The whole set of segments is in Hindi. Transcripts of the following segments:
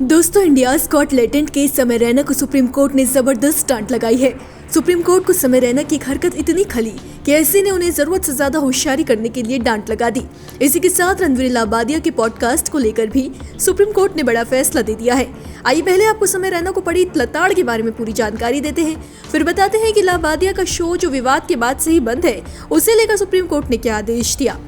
दोस्तों, इंडियाज गॉट टैलेंट के समय रैना को सुप्रीम कोर्ट ने जबरदस्त डांट लगाई है। सुप्रीम कोर्ट को समय रैना की हरकत इतनी खली कि ऐसे ने उन्हें जरूरत से ज्यादा होशियारी करने के लिए डांट लगा दी। इसी के साथ रणवीर इलाहाबादिया के पॉडकास्ट को लेकर भी सुप्रीम कोर्ट ने बड़ा फैसला दे दिया है। आइए पहले आपको समय रैना को पड़ी लताड़ के बारे में पूरी जानकारी देते हैं, फिर बताते हैं कि इलाहाबादिया का शो जो विवाद के बाद से ही बंद है, उसे लेकर सुप्रीम कोर्ट ने क्या आदेश दिया।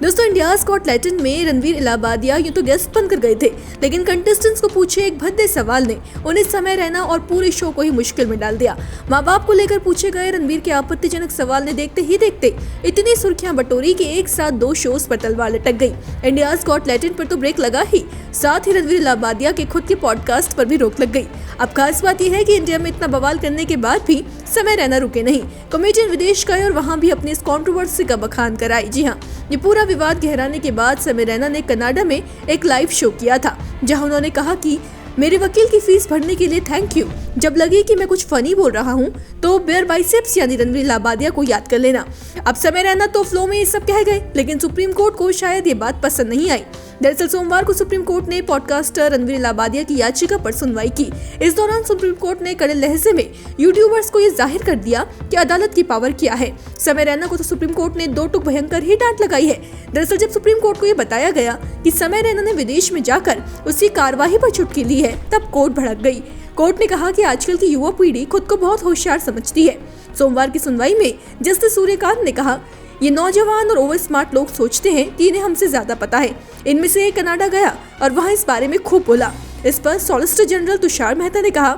दोस्तों, इंडियाज गॉट टैलेंट में रणवीर इलाहाबादिया यूं तो गेस्ट बनकर गए थे, लेकिन कंटेस्टेंट्स को पूछे एक भद्दे सवाल ने उन्हें समय रैना और पूरे शो को ही मुश्किल में डाल दिया। माँ बाप को लेकर पूछे गए रणवीर के आपत्तिजनक सवाल ने देखते ही देखते इतनी सुर्खियां बटोरी कि एक साथ 2 शोज पर तलवार लटक गई। इंडियाज गॉट टैलेंट पर तो ब्रेक लगा ही, साथ ही रणवीर इलाहाबादिया के खुद के पॉडकास्ट पर भी रोक लग गई। अब खास बात यह है कि इंडिया में इतना बवाल करने के बाद भी समय रैना रुके नहीं। कॉमेडियन विदेश गए और वहां भी अपनी इस कंट्रोवर्सी का बखान कराई। जी हाँ, ये पूरा विवाद गहराने के बाद समय रैना ने कनाडा में एक लाइव शो किया था, जहां उन्होंने कहा कि मेरे वकील की फीस भरने के लिए थैंक यू। जब लगे कि मैं कुछ फनी बोल रहा हूं तो बेयर बाइसेप्स यानी रणवीर इलाहाबादिया को याद कर लेना। अब समय रैना तो फ्लो में ये सब कह गए, लेकिन सुप्रीम कोर्ट को शायद ये बात पसंद नहीं आई। दरअसल सोमवार को सुप्रीम कोर्ट ने पॉडकास्टर रणवीर इलाहाबादिया की याचिका पर सुनवाई की। इस दौरान सुप्रीम कोर्ट ने कड़े लहजे में यूट्यूबर्स को ये जाहिर कर दिया कि अदालत की पावर क्या है। समय रैना को तो सुप्रीम कोर्ट ने 2 टूक भयंकर ही डांट लगाई है। दरअसल जब सुप्रीम कोर्ट को ये बताया गया कि समय रैना ने विदेश में जाकर उसकी कार्यवाही पर चुटकी ली है, तब कोर्ट भड़क गई। कोर्ट ने कहा कि आजकल की युवा पीढ़ी खुद को बहुत होशियार समझती है। सोमवार की सुनवाई में जस्टिस सूर्यकांत ने कहा, ये नौजवान और ओवर स्मार्ट लोग सोचते हैं कि इन्हें हमसे ज्यादा पता है। इनमें से एक कनाडा गया और वहां इस बारे में खूब बोला। इस पर सॉलिसिटर जनरल तुषार मेहता ने कहा,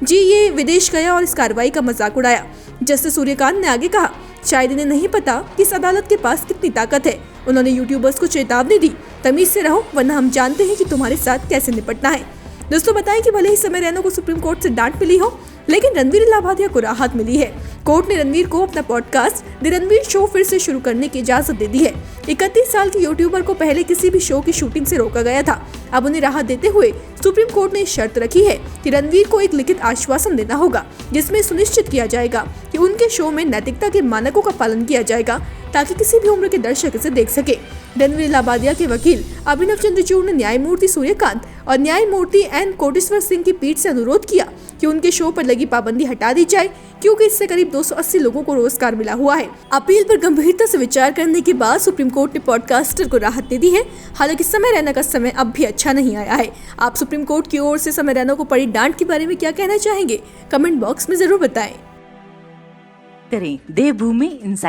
जी ये विदेश गया और इस कार्रवाई का मजाक उड़ाया। जस्टिस सूर्यकांत ने आगे कहा, शायद इन्हें नहीं पता कि इस अदालत के पास कितनी ताकत है। उन्होंने यूट्यूबर्स को चेतावनी दी, तमीज से रहो वरना हम जानते हैं कि तुम्हारे साथ कैसे निपटना है। दोस्तों, बताएं कि भले ही समय रैना को सुप्रीम कोर्ट से डांट मिली हो, लेकिन रणवीर इलाहाबादिया को राहत मिली है। कोर्ट ने रणवीर को अपना पॉडकास्ट द रणवीर शो फिर से शुरू करने की इजाजत दे दी है। 31 साल के यूट्यूबर को पहले किसी भी शो की शूटिंग से रोका गया था। अब उन्हें राहत देते हुए सुप्रीम कोर्ट ने शर्त रखी है कि रणवीर को एक लिखित आश्वासन देना होगा, जिसमें सुनिश्चित किया जाएगा कि उनके शो में नैतिकता के मानकों का पालन किया जाएगा, ताकि किसी भी उम्र के दर्शक इसे देख सके। रणवीर इलाहाबादिया के वकील अभिनव चंद्रचूड़ ने न्यायमूर्ति सूर्यकांत और न्यायमूर्ति एन कोटेश्वर सिंह की पीठ से अनुरोध किया कि उनके शो पर लगी पाबंदी हटा दी जाए, क्योंकि इससे करीब 280 लोगों को रोजगार मिला हुआ है। अपील पर गंभीरता से विचार करने के बाद सुप्रीम कोर्ट ने पॉडकास्टर को राहत दे दी है। हालांकि समय रैना का समय अब भी अच्छा नहीं आया है। आप सुप्रीम कोर्ट की ओर से समय रैना को पड़ी डांट के बारे में क्या कहना चाहेंगे? कमेंट बॉक्स में जरूर बताएं। देवभूमि